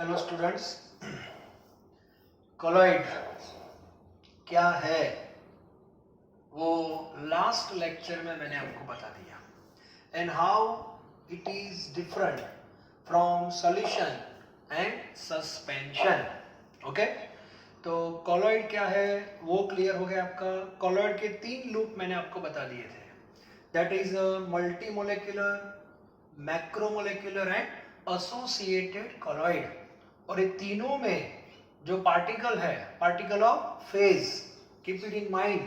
Hello students, colloid क्या है वो लास्ट लेक्चर में मैंने आपको बता दिया and how it is different from solution and suspension. Okay, तो कोलॉइड क्या है वो क्लियर हो गया आपका. कोलॉइड के 3 लूप मैंने आपको बता दिए थे. That is multi molecular, macromolecular and associated colloid. और ये तीनों में जो पार्टिकल है, particle of phase, keep it in mind,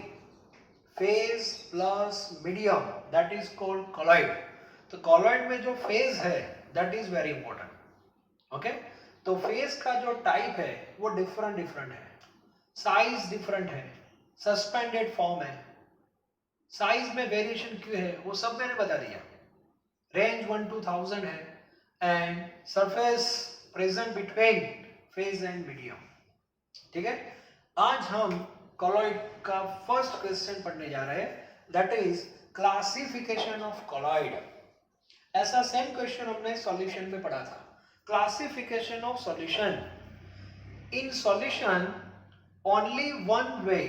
phase plus medium, that is called colloid. तो कोलॉइड में जो फेज है that is very important. Okay, तो फेज का जो टाइप है वो डिफरेंट डिफरेंट है, साइज डिफरेंट है, सस्पेंडेड फॉर्म है, साइज में वेरिएशन क्यों है वो सब मैंने बता दिया. रेंज 1 to 1000 है and surface present between phase and medium. ठीक है, आज हम कोलॉइड का फर्स्ट क्वेश्चन पढ़ने जा रहे हैं, that is classification of colloid. ऐसा सेम क्वेश्चन हमने सॉल्यूशन में पढ़ा था. Classification of solution. In solution only one way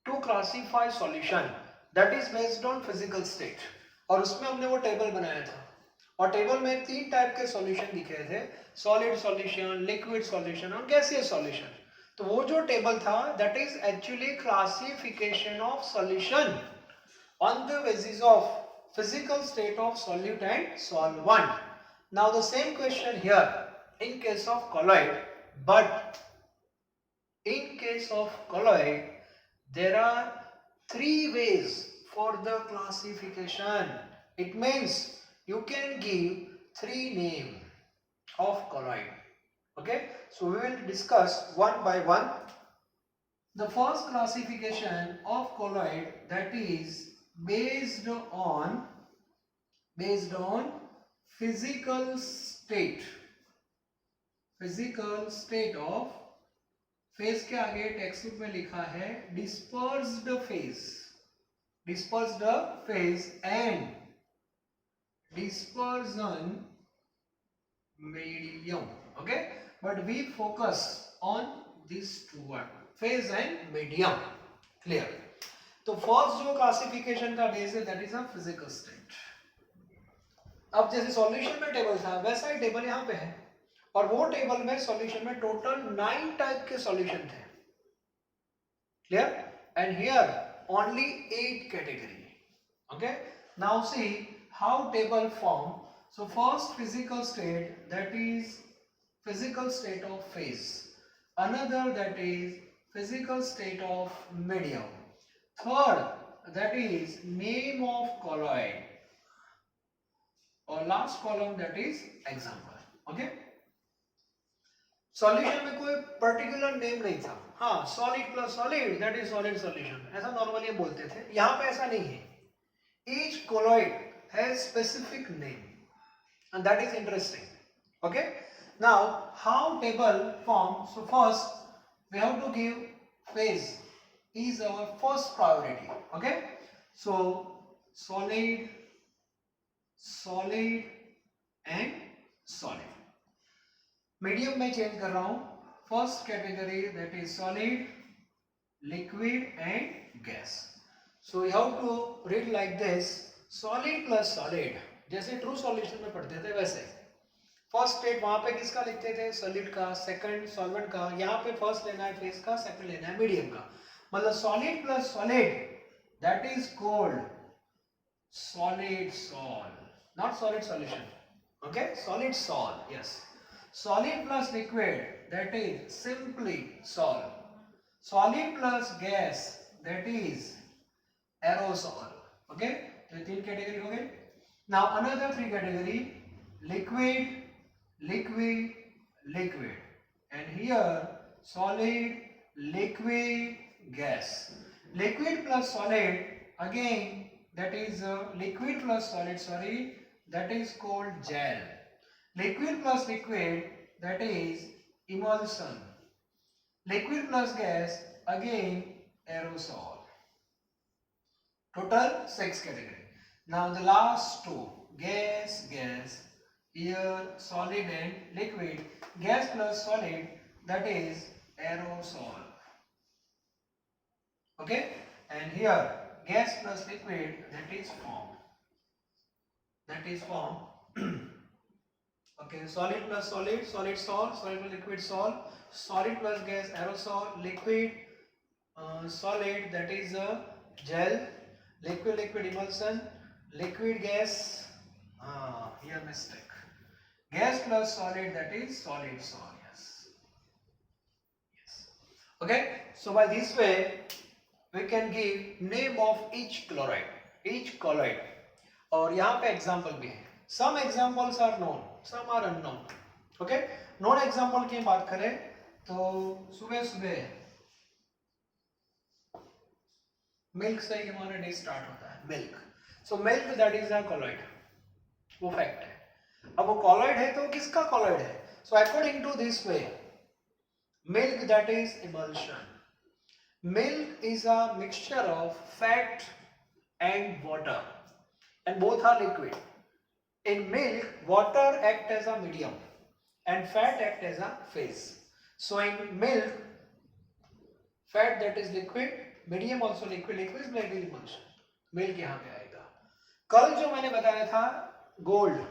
to classify solution, that is based on physical state. और उसमें हमने वो टेबल बनाया था और टेबल में 3 टाइप के सॉल्यूशन दिखे थे, सॉलिड सॉल्यूशन, लिक्विड सॉल्यूशन और गैसियस सॉल्यूशन. तो वो जो टेबल था that is actually classification of solution on the basis of physical state of solute and solvent. Now the same question here in case of colloid, but in case of colloid there are 3 ways for the classification. It means you can give 3 names of colloid. Okay, so we will discuss one by one. The first classification of colloid, that is based on physical state of phase के आगे text book में लिखा है dispersed phase and dispersion medium. Okay, but we focus on these two words, phase and medium. Clear? तो first जो classification का base है that is a physical state. अब जैसे सॉल्यूशन में टेबल था वैसा ही टेबल यहाँ पे है और वो टेबल में सॉल्यूशन में टोटल 9 टाइप के सॉल्यूशन थे. Clear? And here only 8 category. Okay, now see how table form. So first physical state, that is physical state of phase. Another, that is physical state of medium. Third, that is name of colloid. और last column, that is example. Okay, solution में कोई particular name नहीं था. हाँ, solid plus solid that is solid solution, ऐसा normally बोलते थे. यहाँ पे ऐसा नहीं है. Each colloid has specific name and that is interesting. Okay, now how table form. So first we have to give phase is our first priority. Okay, so solid and solid. medium में change कर रहा हूँ. first category, that is solid, liquid and gas. So you have to read like this, solid plus solid. जैसे true solution में पढ़ते थे वैसे first state वहां पे किसका लिखते थे, सॉलिड का, सेकंड सॉल्वेंट का. यहाँ पे फर्स्ट लेना है फेज का, सेकंड लेना है मीडियम का. मतलब solid plus solid that is called solid sol, not solid solution. Okay, solid sol. Yes, solid plus liquid that is simply sol. Solid plus gas that is aerosol. Okay, तो 3 category हो गए. Now another 3 category, liquid, liquid and here solid, liquid, gas. Liquid plus solid again that is liquid plus solid, sorry, that is called gel. Liquid plus liquid, that is emulsion. Liquid plus gas, again aerosol. Total 6 category. Now the last two, gas, Here solid and liquid, gas plus solid, that is aerosol. Okay, and here gas plus liquid, that is foam. That is foam. Okay, solid plus solid, solid sol, solid plus liquid sol, solid plus gas aerosol, liquid solid, that is a gel, liquid liquid emulsion, liquid gas. Here mistake. Gas plus solid, that is solid sol. Yes. Yes. Okay. So by this way, we can give name of each chloride, each colloid. और यहाँ पे example भी है. Some examples are known, some are unknown. Okay. Non example की बात करें तो सुबह सुबह मिल्क से ही हमारा डे स्टार्ट होता है. Milk. So milk that is a colloid. वो फैक्ट है. अब वो कॉलॉइड है तो किसका कॉलॉइड है? So according to this way, milk that is emulsion. Milk is a mixture of fat and water, and both are liquid. In milk, water acts as a medium and fat acts as a phase. So in milk, fat that is liquid, medium also liquid, liquid is like emulsion. Milk यहाँ पे आएगा. कल जो मैंने बताया था gold,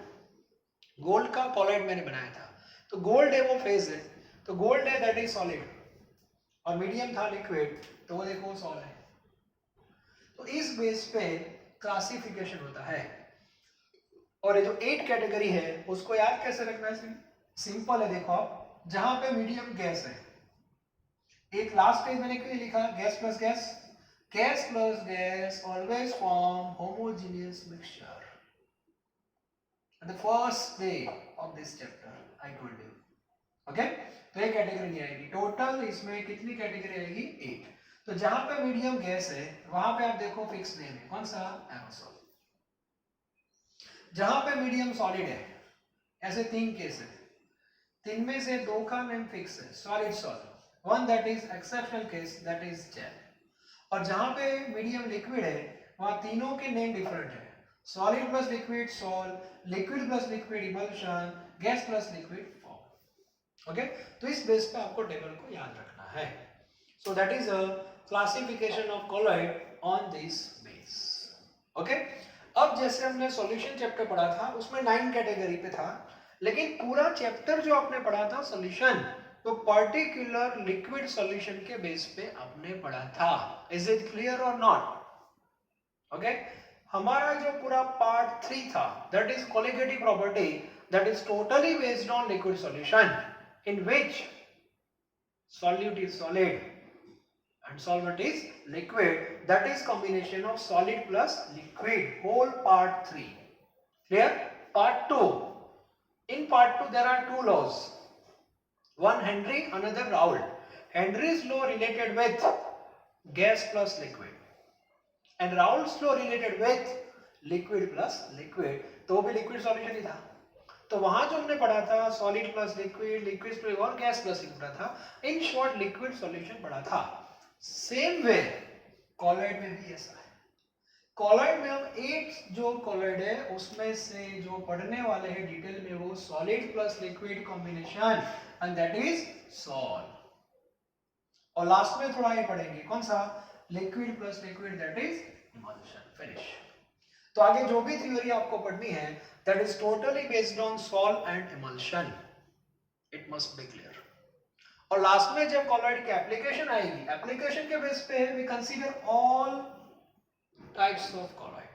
gold का colloid मैंने बनाया था. तो गोल्ड है वो फेज है, तो गोल्ड है दैट इज सॉलिड और मीडियम था लिक्विड, तो वो देखो सॉल है. तो इस बेस पे क्लासिफिकेशन होता है. और ये जो 8 कैटेगरी है उसको याद कैसे रखना है? सिंपल है. देखो आप, जहां पे मीडियम गैस है, एक लास्ट पेज मैंने क्यों लिखा gas plus gas. Gas plus gas always form homogeneous mixture. The first day of this chapter I told you. Okay, तो ये कैटेगरी नहीं आएगी. टोटल इसमें कितनी कैटेगरी आएगी? 8. तो जहां पे मीडियम गैस है वहां पे आप देखो फिक्स नेम है. कौन सा? एरोसोल. जहां पे मीडियम सॉलिड है, ऐसे 3 केस है, 3 में से 2 का नेम फिक्स है, solid sol. One that is exceptional case, that is gel. और जहां पे मीडियम लिक्विड है वहां तीनों के नेम डिफरेंट है. Solid plus liquid sol, liquid plus liquid emulsion, gas plus liquid foam. Okay, तो इस बेस पे आपको टेबल को याद रखना है. So that is a classification of colloid on this base. Okay, अब जैसे हमने सॉल्यूशन चैप्टर पढ़ा था उसमें 9 कैटेगरी पे था, लेकिन पूरा चैप्टर जो आपने पढ़ा था सॉल्यूशन, तो पर्टिकुलर लिक्विड सॉल्यूशन के बेस पे आपने पढ़ा था. इज इट क्लियर और नॉट? ओके, हमारा जो पूरा पार्ट 3 था that is colligative property, that is totally based on liquid solution in which solute is solid and solvent is liquid. That is combination of solid plus liquid, whole part 3. Clear? Part 2. In part 2 there are 2 laws. One Henry, another Raoult. Henry's law related with gas plus liquid and Raoult's law related with liquid plus liquid. तो भी liquid solution ही था. तो वहां जो हमने पढ़ा था solid plus liquid, liquid plus और गैस प्लस लिक्विड था. इन शॉर्ट लिक्विड सॉल्यूशन पढ़ा था. सेम वे कॉलॉइड में भी ऐसा है. कॉलॉइड में हम 8 जो कॉलॉइड है उसमें से जो पढ़ने वाले हैं डिटेल में वो solid plus liquid combination and that is sol. और लास्ट में थोड़ा ये पढ़ेंगे कौन सा? Liquid plus liquid, that is emulsion. Finish. तो आगे जो भी थ्योरी आपको पढ़नी है that is totally based on sol and emulsion. It must be clear. और लास्ट में जब कॉलॉइड की एप्लीकेशन आएगी, एप्लीकेशन के बेस पे we consider all types of colloid.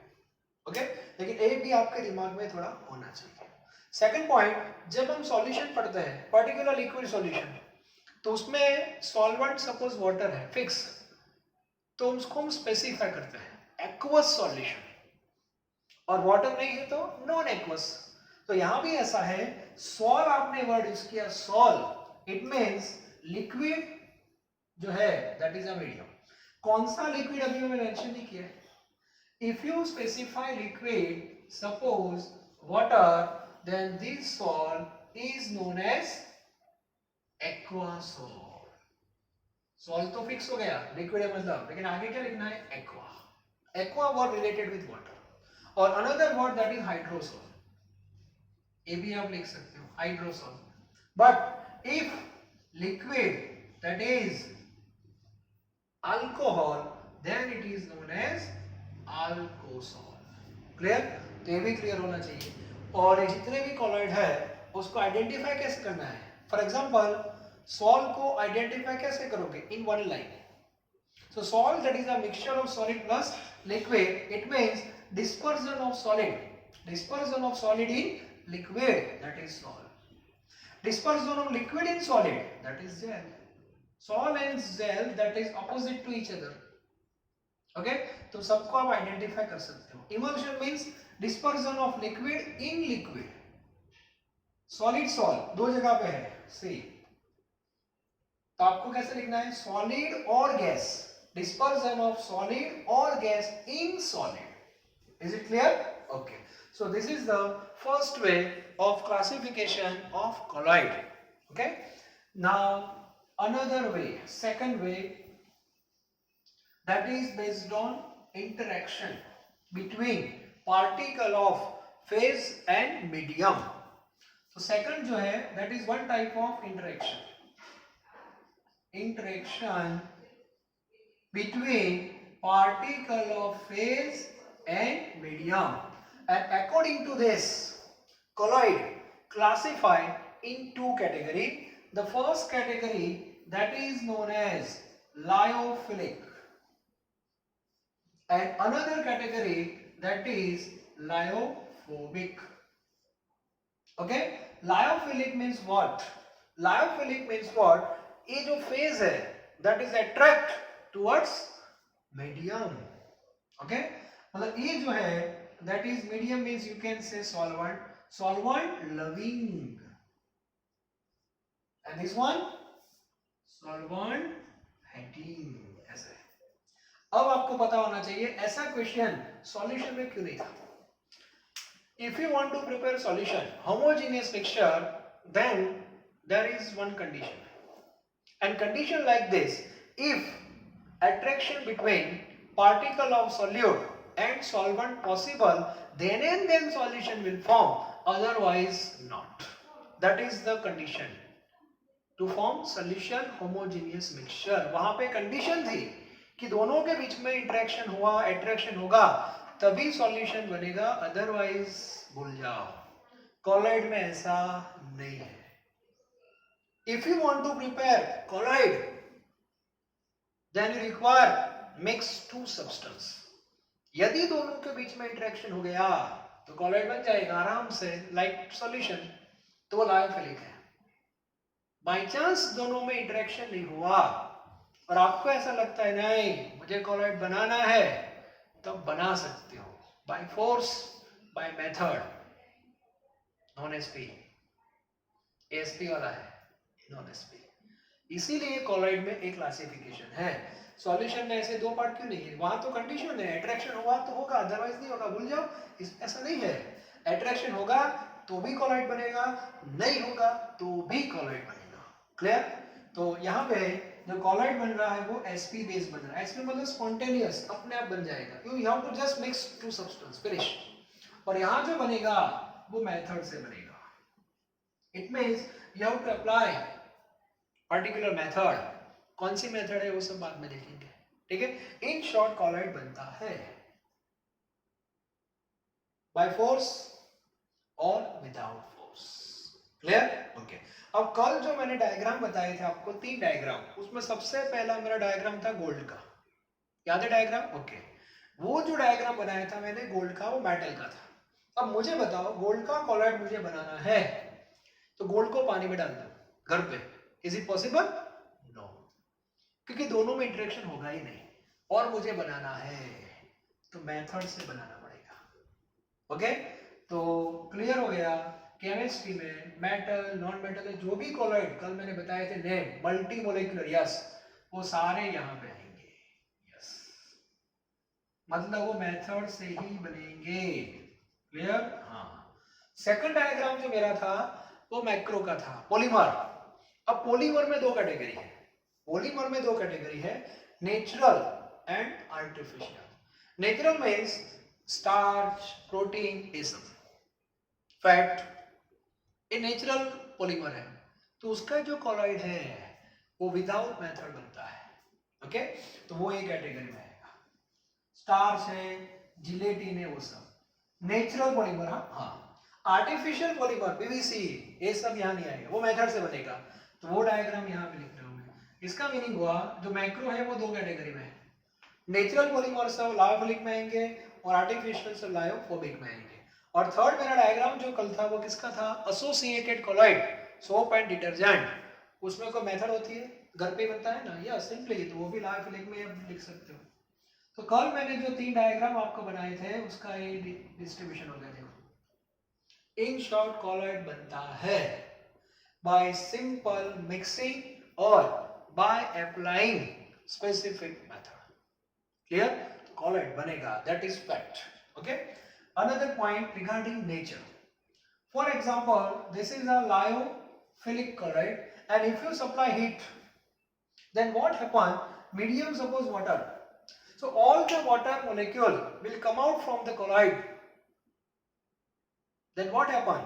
Okay, लेकिन एक भी आपके दिमाग में थोड़ा होना चाहिए. सेकंड पॉइंट, जब हम सॉल्यूशन पढ़ते हैं पर्टिकुलर लिक्विड सॉल्यूशन, तो उसमें सॉल्वेंट सपोज वाटर है फिक्स, तो उसको हम स्पेसिफाई करते हैं एक्वस सॉल्यूशन, और वाटर नहीं है तो नॉन एक्वस. तो यहां भी ऐसा है. सॉल आपने वर्ड यूज किया सॉल, इट मींस लिक्विड जो है दैट इज अ मीडियम. कौन सा लिक्विड अभी मैंने मेंशन नहीं किया. If you specify liquid suppose water, then this sol is known as aqua sol. Sol तो फिक्स हो गया, लिक्विड है मतलब, लेकिन आगे क्या लिखना है? Aqua. Aqua word related with water. और another word that is hydrosol. ये भी आप लिख सकते हो hydrosol. But if liquid that is alcohol then it is known as alcosol. Clear? तो ये भी क्लियर होना चाहिए. और ये जितने भी कॉलॉइड है उसको आइडेंटिफाई कैसे करना है. फॉर एग्जांपल सॉल को आइडेंटिफाई कैसे करोगे? In one line. So salt, that is a mixture of solid plus liquid. It means dispersion of solid. Dispersion of solid in liquid, that is salt. Dispersion of liquid in solid, that is gel. Sol and gel, that is opposite to each other. Okay? तो सबको आप identify कर सकते हो. Emulsion means dispersion of liquid in liquid. Solid salt दो जगह पे है. See. तो आपको कैसे लिखना है? Solid और gas. Dispersion of solid or gas in solid. Is it clear? Okay. So this is the first way of classification of colloid. Okay. Now another way, second way, that is based on interaction between particle of phase and medium. So second जो है, that is one type of interaction. Interaction between particle of phase and medium, and according to this colloid classified in two categories. The first category that is known as lyophilic and another category that is lyophobic. Okay, lyophilic means what? Lyophilic means what? ये जो phase है that is attract towards medium. Okay, मतलब ये जो है that is medium means you can say solvent loving, and this one solvent hating. ऐसे. अब आपको पता होना चाहिए ऐसा क्वेश्चन सॉल्यूशन में क्यों नहीं था. If you want to prepare solution homogeneous mixture, then there is one condition, and condition like this: if attraction between particle of solute and solvent possible, then and then solution will form, otherwise not. That is the condition to form solution homogeneous mixture. वहां पे condition थी कि दोनों के बीच में interaction हुआ, attraction होगा, तभी सॉल्यूशन बनेगा, अदरवाइज भूल जाओ. कॉलॉइड में ऐसा नहीं है. If you want to prepare colloid, then you require mix two substance. यदि दोनों के बीच में इंटरेक्शन हो गया तो कॉलॉइड बन जाएगा आराम से, लाइक सॉल्यूशन. तो वो लायोफिलिक है. बाय चांस दोनों में इंटरेक्शन नहीं हुआ और आपको ऐसा लगता है नहीं मुझे कॉलॉइड बनाना है, तो बना सकते हो by force, by method. Non SP, SP वाला है नॉन एसपी. इसीलिए कॉलॉइड में एक क्लासिफिकेशन है. सॉल्यूशन में ऐसे दो पार्ट क्यों नहीं है? वहां तो कंडीशन है अट्रैक्शन हुआ तो होगा, अदरवाइज नहीं होगा. भूल जाओ, ऐसा नहीं है. अट्रैक्शन होगा तो भी कॉलॉइड बनेगा, नहीं होगा तो भी कॉलॉइड बनेगा. क्लियर? तो यहाँ पे जो कॉलॉइड बन रहा है वो एसपी बेस बन रहा है. एसपी मतलब स्पॉन्टेनियस, अपने आप बन जाएगा. You have to just mix two substance, finish. और यहाँ जो बनेगा वो मेथड से बनेगा. It means you have to apply particular method. कौन सी मेथड है वो सब बाद में देखेंगे. ठीक है. इन शॉर्ट कॉलॉइड बनता है बाय फोर्स और विदाउट फोर्स. क्लियर? ओके. अब कल जो मैंने डायग्राम बताए थे आपको, 3 डायग्राम, उसमें सबसे पहला मेरा डायग्राम था गोल्ड का. याद है डायग्राम? ओके. वो जो डायग्राम बनाया था मैंने गोल्ड का, वो मेटल का था. अब मुझे बताओ गोल्ड का कॉलॉइड मुझे बनाना है तो गोल्ड को पानी में डाल दो घर पे. Is it possible? नो, क्योंकि दोनों में इंटरेक्शन होगा ही नहीं. और मुझे बनाना है तो मेथड से बनाना पड़ेगा. ओके. तो क्लियर हो गया. केमिस्ट्री में मेटल, नॉन मेटल, जो भी कॉलॉइड कल मैंने बताए थे नेम, मल्टी मोलिकुलर, यस, वो सारे यहाँ पे आएंगे. यस, मतलब वो मेथड से ही बनेंगे. क्लियर? हाँ. सेकंड डायग्राम जो मेरा था वो मैक्रो का था, पॉलीमर. अब पॉलीमर में दो कैटेगरी है. पॉलीमर में दो कैटेगरी है, natural and artificial. Natural means starch, protein, ये सब, फैट, ये नेचुरल पॉलीमर है, तो उसका जो कॉलॉइड है वो विदाउट मेथड बनता है। ओके, तो वो एक कैटेगरी में आएगा। स्टार्च है, जिलेटिन है, वो सब नेचुरल पॉलीमर। हाँ, आर्टिफिशियल पॉलीमर पीवीसी ये सब यहाँ नहीं आएगा, वो मेथड से बनेगा। तो वो डायग्राम यहाँ पे लिख रहा हूँ मैं। इसका मीनिंग हुआ जो मैक्रो है वो दो कैटेगरी में है, नेचुरल पॉलीमर सब लायोफिलिक में आएंगे और आर्टिफिशियल सब लायोफोबिक में आएंगे। और थर्ड मेरा डायग्राम जो कल था वो किसका था, associated colloid soap and detergent. उसमें कोई मेथड होती है, घर पे बनता है ना, या सिंपली तो वो भी लायोफिलिक में आप लिख सकते हो। तो कल मैंने जो 3 डायग्राम आपको बनाए थे उसका ये डिस्ट्रीब्यूशन हो गया। देखो, इन शॉर्ट कॉलॉइड बनता है बाय सिंपल मिक्सिंग और by applying specific method. Clear? Colloid banega, that is fact. Okay. Another point regarding nature. For example, this is a lyophilic colloid, and if you supply heat, then what happen? Medium, suppose water. So all the water molecule will come out from the colloid. Then what happen?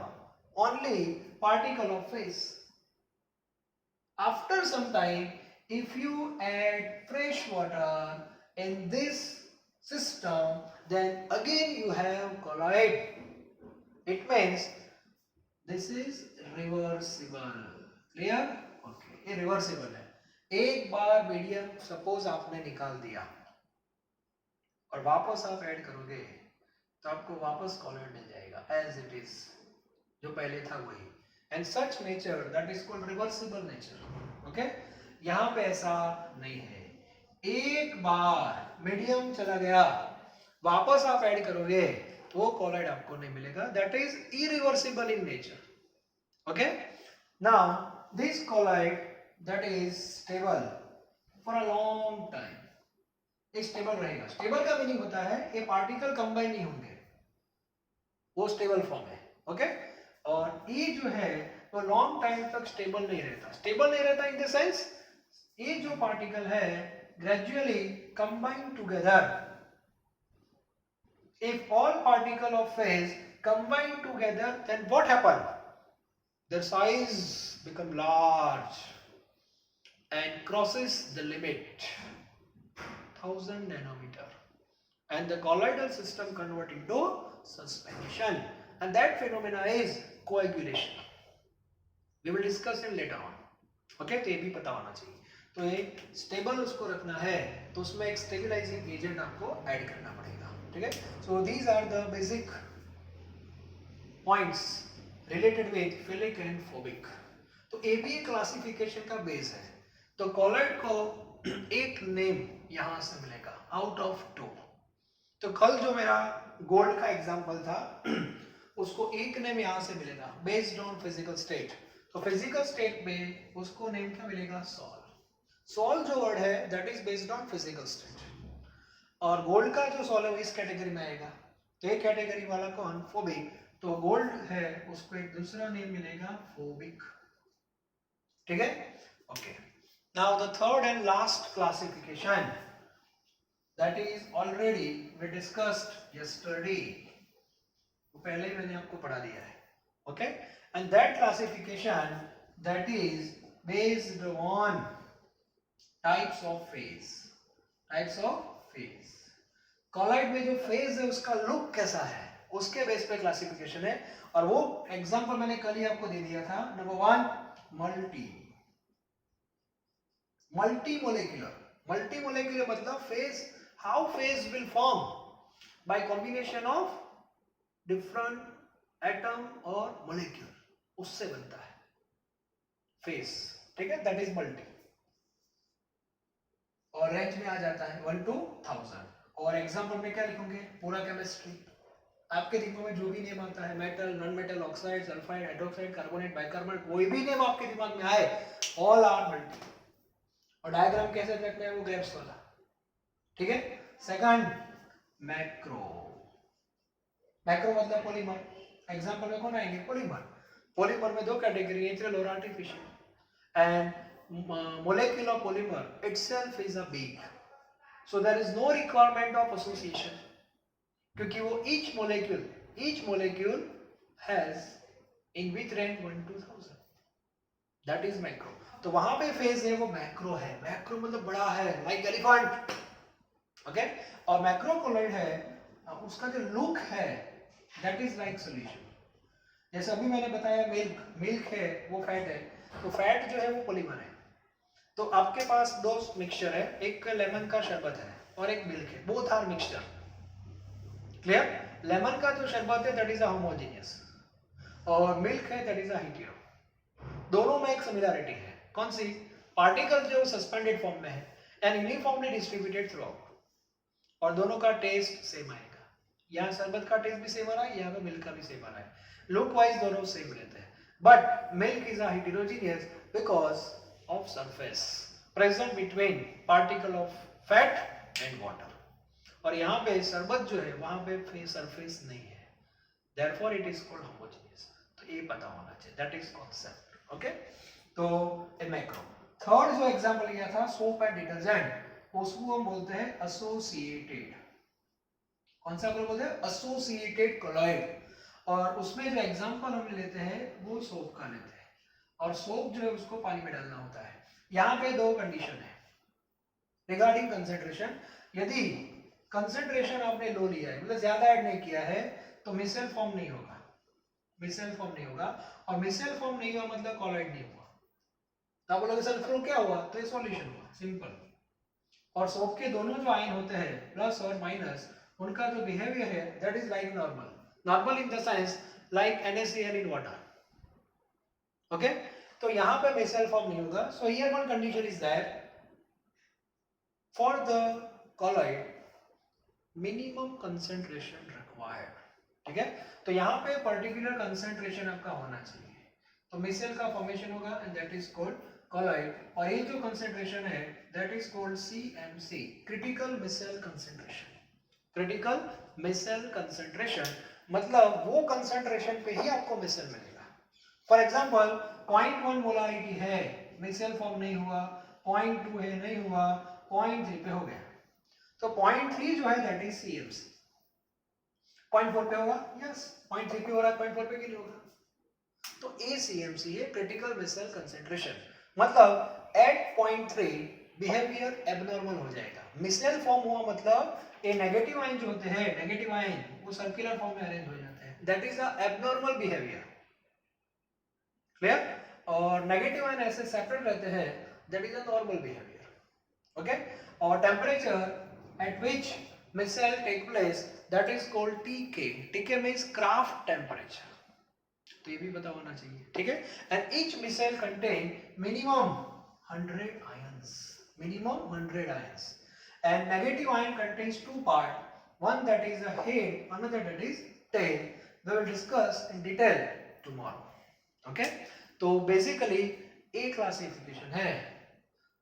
Only particle of phase. After some time, if you add fresh water in this system, then again you have colloid. It means this is reversible. Clear? Okay, ये reversible है। एक बार medium suppose आपने निकाल दिया और वापस आप add करोगे तो आपको वापस colloid मिल जाएगा as it is, जो पहले था वही। And such nature that is called reversible nature. Okay? यहाँ पे ऐसा नहीं है, एक बार मीडियम चला गया वापस आप ऐड करोगे तो वो कॉलॉइड आपको नहीं मिलेगा, that is irreversible in nature. Okay, now this colloid that is stable for a long time, ये स्टेबल रहेगा। स्टेबल का मीनिंग होता है ये पार्टिकल कंबाइन नहीं होंगे, वो स्टेबल फॉर्म है। ओके, और ये जो है वो लॉन्ग टाइम तक स्टेबल नहीं रहता। स्टेबल नहीं रहता इन द सेंस ये जो पार्टिकल है gradually combine together. If all particle of phase combine together, then what happen? Their size become large and crosses the limit 1000 nanometer, and the colloidal system convert into suspension, and that phenomena is coagulation. We will discuss it later on. Okay, तो ये भी पता होना चाहिए। तो ये stable उसको रखना है तो उसमें एक स्टेबलाइजिंग एजेंट आपको ऐड करना पड़ेगा। ठीक है, so these are the basic points related with philic and phobic. तो ये भी क्लासिफिकेशन का बेस है। तो कॉलॉइड को एक नेम यहां से मिलेगा आउट ऑफ 2। तो कल जो मेरा गोल्ड का एग्जांपल था उसको एक नेम यहां से मिलेगा बेस्ड ऑन फिजिकल स्टेट। तो फिजिकल स्टेट में उसको नेम क्या मिलेगा, सॉल। सॉल जो वर्ड है that is based on physical state, और गोल्ड का जो सॉल है इस कैटेगरी में आएगा। तो एक कैटेगरी वाला कौन, फोबिक। तो गोल्ड है उसको एक दूसरा नेम मिलेगा फोबिक। ठीक है, okay. Now the third and last classification that is already we discussed yesterday, पहले ही मैंने आपको पढ़ा दिया है। Okay, and that classification that is based on types of phase. Types of phase, colloid में जो फेज है उसका लुक कैसा है उसके बेस पे क्लासिफिकेशन है। और वो एग्जांपल मैंने कल ही आपको दे दिया था। Number 1 multi molecular. Multi molecular मतलब phase, how phase will form by combination of different atom और मोलेक्यूल, उससे बनता है फेज। ठीक है, दैट इज मल्टी। और रेंज में आ जाता है 1 to 1000। और एग्जांपल में क्या लिखोगे, पूरा केमिस्ट्री आपके दिमाग में जो भी नेम आता है, metal, non metal, oxide, sulphide, hydroxide, carbonate, bicarbonate, कोई भी नेम आपके दिमाग में आए, ऑल आर मल्टी। और डायग्राम कैसे रखना है वो ग्रेप्स वाला। ठीक है, सेकंड मैक्रो। मैक्रो मतलब पॉलीमर। एग्जांपल में कौन आएंगे, पॉलीमर। पॉलीमर में दो कैटेगरी, नेचुरल और artificial. And molecular polymer itself is a big, so there is no requirement of association, क्योंकि वो each molecule has in which range 1 to 1000, that is macro. तो वहां पे फेज है वो मैक्रो है, मैक्रो मतलब बड़ा है, लाइक एलिफेंट, ओके। और मैक्रो कोलॉइड है, उसका जो लुक है दैट इज लाइक सॉल्यूशन। जैसे अभी मैंने बताया मिल्क है वो फैट है, तो फैट जो है वो पॉलीमर है। तो आपके पास दो मिक्सचर है, एक लेमन का शरबत है और एक मिल्क है, both are mixture, clear. Lemon का जो शरबत है दैट इज अ होमोजेनियस और मिल्क है दैट इज अ हेटेरो। दोनों में एक सिमिलरिटी है, कौन सी? पार्टिकल जो सस्पेंडेड फॉर्म में है and uniformly distributed throughout, और दोनों का टेस्ट सेम आएगा। यहाँ शरबत का टेस्ट भी सेम आ रहा है, यहाँ पे मिल्क का भी सेम आ रहा है, लुक वाइज दोनों सेम रहते हैं। But milk is a heterogeneous because of surface present between particle of fat and water, और यहाँ पे शरबत जो है वहां पे सरफेस नहीं है, therefore it is called homogeneous. तो ये पता होना चाहिए, दैट इज कॉन्सेप्ट, ओके। तो ए मैक्रो। थर्ड जो एग्जांपल लिया था सोप एंड डिटर्जेंट, उसको हम बोलते हैं एसोसिएटेड। कौन सा बोलते हैं? Associated colloid. और उसमें जो एग्जांपल हम लेते हैं वो सोप का लेते हैं, और सोप जो है उसको पानी में डालना होता है। यहाँ पे दो कंडीशन है रिगार्डिंग कंसेंट्रेशन। यदि कंसेंट्रेशन आपने लो लिया है, मतलब ज्यादा ऐड नहीं किया है, तो मिसेल फॉर्म नहीं होगा, मिसेल फॉर्म नहीं होगा। और मिसेल फॉर्म नहीं हुआ मतलब कॉलॉइड नहीं हुआ। तो आप बोलोगे सर फ्लो क्या हुआ? तो ये सॉल्यूशन हुआ, सिंपल। और सोप के दोनों जो आयन होते हैं प्लस और माइनस, उनका जो बिहेवियर है that is like normal, normal in the sense like NaCl in water, okay. तो यहाँ पे मिसेल फॉर्म नहीं होगा। So here one condition is that for the colloid minimum concentration required, ठीक है। तो यहाँ पे पर्टिकुलर कंसेंट्रेशन आपका होना चाहिए, तो मिसेल का फॉर्मेशन होगा and that is called colloid. और ये जो कंसेंट्रेशन है that is called CMC, critical micelle concentration. Critical micelle concentration मतलब वो कंसेंट्रेशन पे ही आपको मिसेल मिलेगा। फॉर एग्जांपल 0.1 मोलारिटी है, मिसेल फॉर्म नहीं हुआ, 0.2 है नहीं हुआ, 0.3 पे हो गया, तो 0.3 जो है दैट इज CMC। 0.4 पे होगा, यस 0.3 पे हो रहा है, 0.4 पे क्यों नहीं होगा? तो ACMC है, क्रिटिकल मिसेल कंसेंट्रेशन। मतलब एट 0.3 बिहेवियर एबनॉर्मल हो जाएगा। मिसेल फॉर्म हुआ मतलब ये नेगेटिव आयन जो होते हैं, नेगेटिव आयन वो सर्कुलर फॉर्म में अरेंज हो जाते हैं, that is a abnormal behaviour, clear. और नेगेटिव आयन ऐसे सेपरेट रहते हैं, that is a normal behaviour, okay. और temperature at which micelle take place that is called TK। TK means Krafft temperature, तो ये भी पता होना चाहिए, ठीक है। And each micelle contain minimum 100 ions, minimum 100 ions, and negative ion contains two part, one that is a head, another that is tail. We will discuss in detail tomorrow, okay। तो basically एक classification है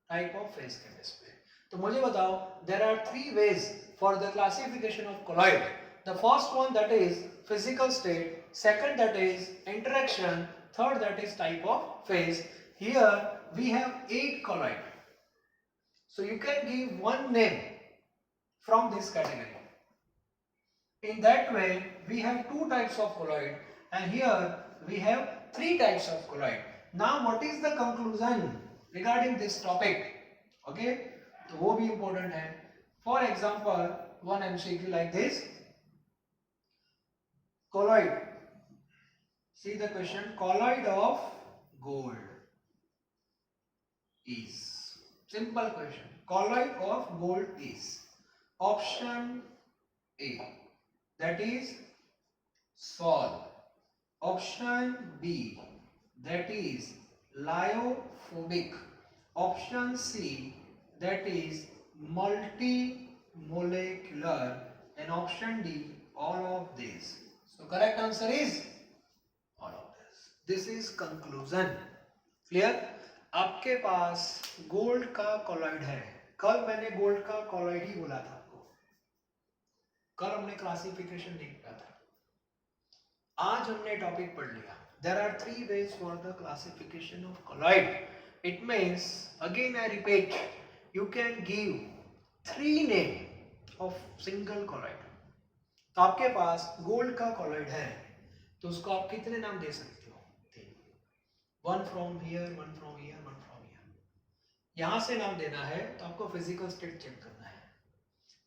type of phase के base पे। तो मुझे बताओ, there are 3 ways for the classification of colloid. The first one that is physical state, second that is interaction, third that is type of phase. Here we have 8 colloid, so you can give one name from this category. In that way we have 2 types of colloid, and here we have 3 types of colloid. Now what is the conclusion regarding this topic? Okay, तो वो भी important है। For example, one MCQ like this, colloid, see the question, colloid of gold is, simple question, colloid of gold is option A, that is Sol, option B, that is lyophobic, option C, that is multimolecular, and option D, all of these. So correct answer is all of this. This is conclusion, clear। आपके पास gold का colloid है, कल मैंने gold का colloid ही बोला था आपको, कल हमने क्लासिफिकेशन नहीं किया था, आज हमने टॉपिक पढ़ लिया। There are 3 ways for the classification of colloid. It means, again I repeat, you can give 3 name of single colloid. तो आपके पास गोल्ड का colloid है, तो उसको आप कितने नाम दे सकते हो? One from here, one from here, one from here. यहाँ से नाम देना है तो आपको फिजिकल स्टेट चेक करना है।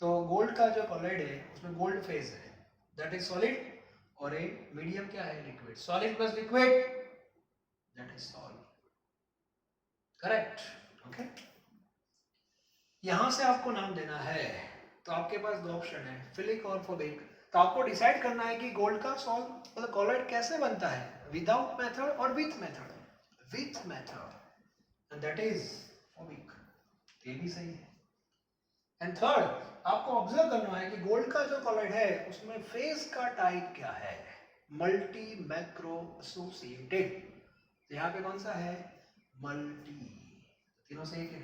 तो गोल्ड का जो कॉलॉइड है उसमें गोल्ड फेज है, दैट इज सॉलिड, और ए मीडियम क्या है, liquid. Solid plus liquid that is salt, correct, okay. यहां से आपको नाम देना है तो आपके पास दो ऑप्शन है, फिलिक और फोबिक। तो आपको डिसाइड करना है कि गोल्ड का सॉल्ट मतलब कॉलॉइड कैसे बनता है, विदाउट मेथड और with method. With method and that is phobic, ये भी सही है। एंड थर्ड, आपको ऑब्जर्व करना है कि गोल्ड का जो कॉलॉइड है उसमें फेज का टाइप क्या है, मल्टी मैक्रो एसोसिएटेड। तो यहाँ पे कौन सा है, मल्टी। तीनों सही है,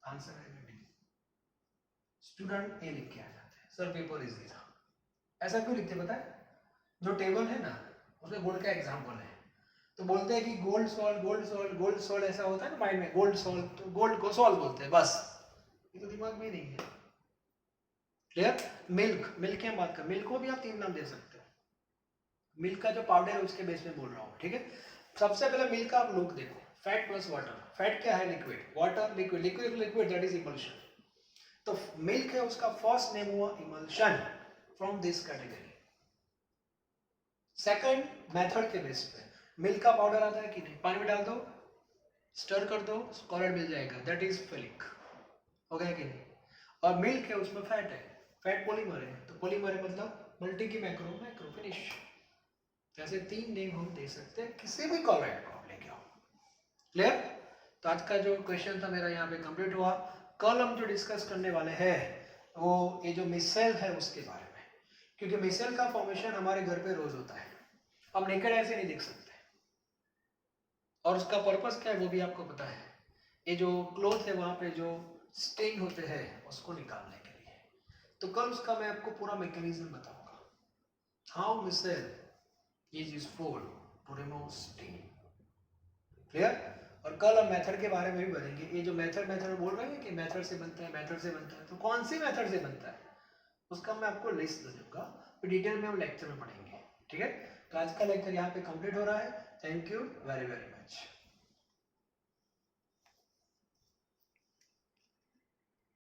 आंसर है डी। स्टूडेंट ए लिख के आ जाते हैं, सर पेपर इजी था। ऐसा क्यों लिखते पता है, जो टेबल है ना उसमें गोल्ड का एग्जांपल है, तो बोलते हैं कि gold salt, gold salt, gold salt, ऐसा होता है ना माइंड में, गोल्ड सॉल्ट, तो गोल्ड को सॉल्ट बोलते हैं बस, ये तो दिमाग में नहीं है। क्लियर। मिल्क, मिल्क की हम बात कर, मिल्क को भी आप तीन नाम दे सकते हो। मिल्क का जो पाउडर है उसके बेस में बोल रहा हूँ, ठीक है। सबसे पहले मिल्क का आप लुक देखो, फैट प्लस वाटर। फैट क्या है, liquid, water liquid, liquid liquid that is emulsion. तो मिल्क है उसका फर्स्ट नेम हुआ emulsion from this category. Second method के बेस पे मिल्क का पाउडर आता है कि नहीं, पानी में डाल दो, स्टर कर दो, कॉलॉइड मिल जाएगा, दैट इज फिलिक, हो गया कि नहीं। और मिल्क है उसमें फैट है, फैट पॉलीमर है, तो पॉलीमर है मतलब मल्टी की मैक्रो, मैक्रो फिनिश। ऐसे तीन नेम हम दे सकते हैं किसी भी कॉलॉइड को आप लेके आओ। क्लियर। तो आज का जो क्वेश्चन था मेरा यहाँ पे कंप्लीट हुआ। कल हम जो डिस्कस करने वाले हैं वो ये जो मिसेल है उसके बारे में, क्योंकि मिसेल का फॉर्मेशन हमारे घर पे रोज होता है, हम नेकेड ऐसे नहीं देख सकते, और उसका पर्पस क्या है वो भी आपको पता है। ये जो क्लोथ है वहां पे जो स्टेन होते हैं उसको निकालने के लिए, तो कल उसका मैं आपको पूरा मैकेनिज्म बताऊंगा, how micelle is useful to remove stain. Clear. और कल हम मेथड के बारे में भी बढ़ेंगे, ये जो मेथड मेथड बोल रहे हैं कि मेथड से बनता है, मेथड से बनता है, तो कौन सी मेथड से बनता है उसका मैं आपको लिस्ट दे दूंगा, फिर डिटेल में हम लेक्चर में पढ़ेंगे, ठीक है। तो आज का लेक्चर यहाँ पे कंप्लीट हो रहा है। Thank you very very much.